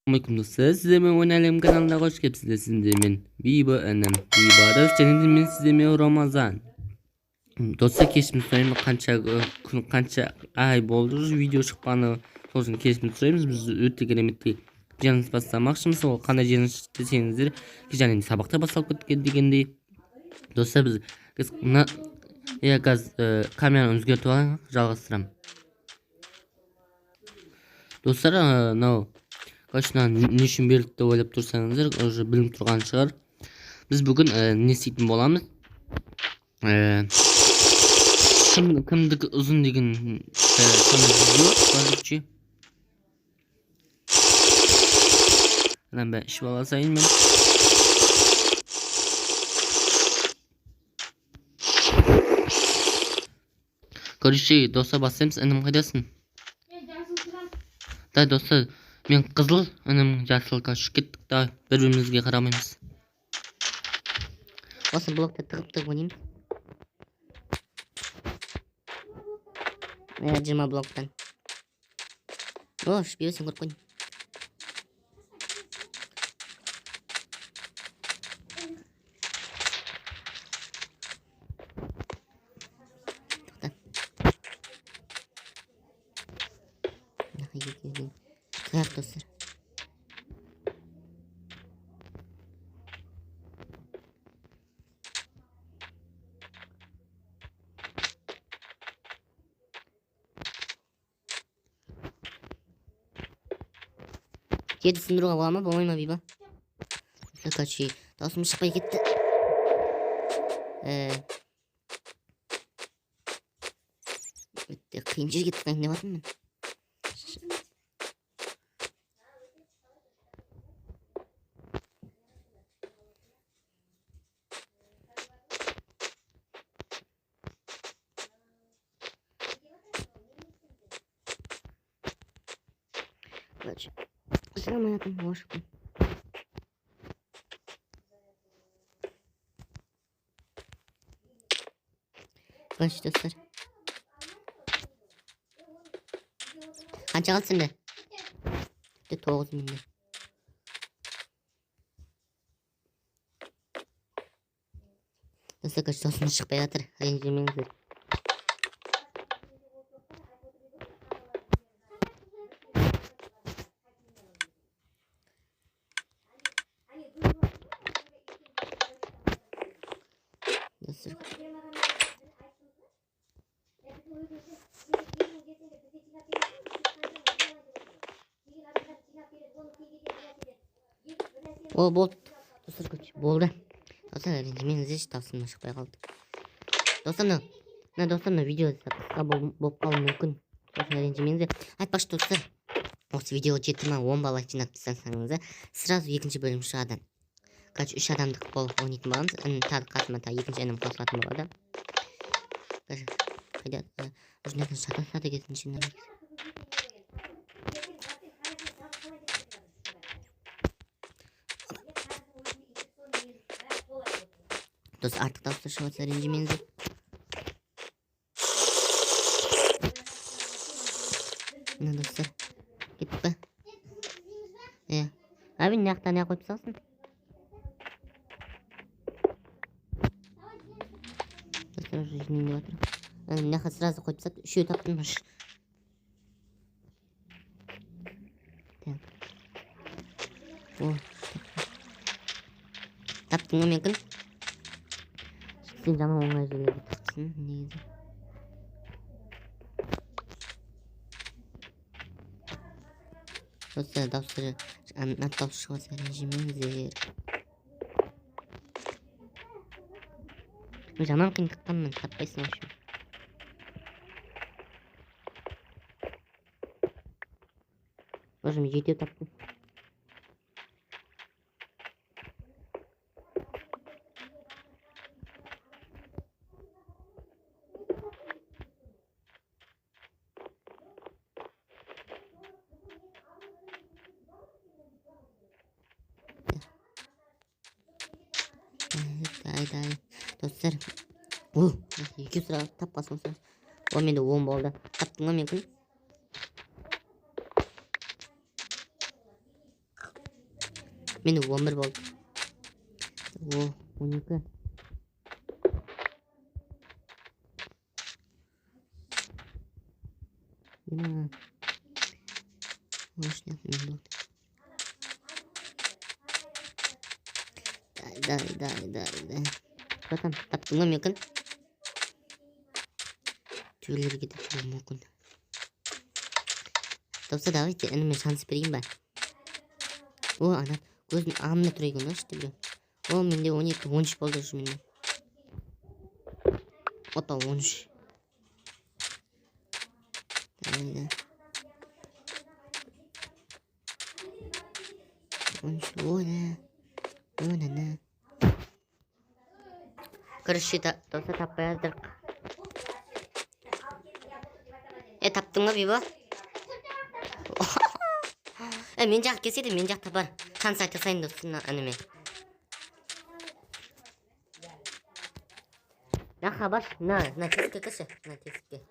Assalamualaikum dostlar. Sizlerle oynayalım kanalına hoş geldiniz. Sizlerle men Bibo anam Bibarız. Және мен sizlerle Ramazan. Dostlar keşfini sorayım qancha kun qancha ay bo'ldi video chiqqani to'g'risida keşfini so'raymiz. Biz o'ta kerakli janiz boshlamoqchimiz. O qanday janiz desangizlar, kechaning sabaqda boshlab ketgan degandek. Dostlar biz gaz kamerani o'zgartirib oling, жалғастырамын. Dostlar, no Kaçtan ne için birlikte oynayıp dursanızdır, уже bilim turgan çıkar. Biz bugün ne isteyip bolamız? Kimdik uzun degen konu video var. Lan ben iş balasayım ben. Görüşürüz dostlar, basayım anam kaydasın. Da dostlar, men qizil, anam jaslga tushib ketdik da bir-birimizga qaramaymiz. Осы блокты тығып ойнаймыз. 20 блоктан. О, шпиосың көріп қойын. Қияқ достар. Жерді сындыруға бола ма, болмай ма Биба? Короче, даусым шықпай кетті. Өтте қиын жерге тыққан деп атым мен. Короче, сырым оятым, ошықпын. Короче, достар. Қанша қалды сенде? 9.000. Достар, короче, даусым шықпай жатыр. Ренжімеңіздер. О, болды. Достар, көш, болды. Достар, ренжімеңіздер, даусым шықпай қалды. Достар, достар, видео қысқа болып қалуы мүмкін. Достар, ренжімеңіздер. Айтпақшы достар, осы видео 7 ма 10 бала жинап тастасаңыз, сразу екінші бөлім шығады. Короче, 3 адамдық болып ойнайтын боламыз. Тағы қасыма екінші інім қосылатын болады. Қайда? Өзінен шата кетінші. Достар, артық дауыстар шығып жатса ренжімеңіздер. Мына достар, кеттік па? Әбін наяқтан не қойып салсын? Достар, уже жинейін деп жатыр. Наяққа сразу қойып салды. Үшеу таптым. Таптың ғой менкін? Сен жаман оңай жерлерге тақсын, негізі. Достар, дауыстары аттап шығып жатса ренжімеңіздер. Жаман қиындықтан мен таппайсың үшін. Боже, мен жетеу таптым. Дай. Достар. Екі сұра тапқасын сұрас. О, менде 10 болды. Таптың ма менкін? Meni 11 bo'ldi. O 12. Nima? Boş yapmayayım. Day. Bakın taptığına mı yakın? Tüyleri gidip mümkün. Dostlar davet et. Önüme şans vereyim ben. O ana. Gözüm ağımla duruyor. Nasıl diyor? O mende 12 13 oldu şu mende. O da 13. Aynen. 13 o ne? O ne? Karışı da dostlar tapayazdır. Taptın mı bir bu? Men жақ келсейді мен жақта бар. Шанс айта сайын достым әніме. На хабар. На тесікке кірші. На тесікке.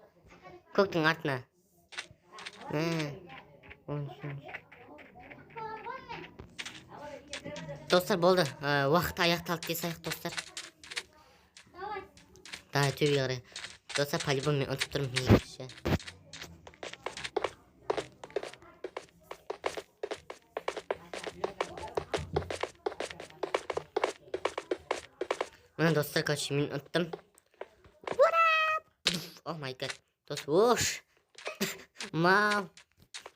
Көктің артына. Достар болды. Уақыт аяқталды десайық достар. Да, төбе қарай. Достар по-любому мен ұтып тұрмын. Mana dostlar kaç min attım. Oh my god. Dost voş. Мау.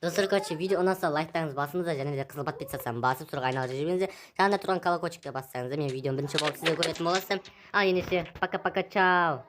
Достар kaç video onasa лайктарыңыз басыңыздар және де қызыл подписаться басып тұрған айналып жүріңіздер. Жанында тұрған колокольчикті бассаңыздар мен видеоның бірінші болып сіздер көретін боласыздар. Ал ендеше пока-пока, чао.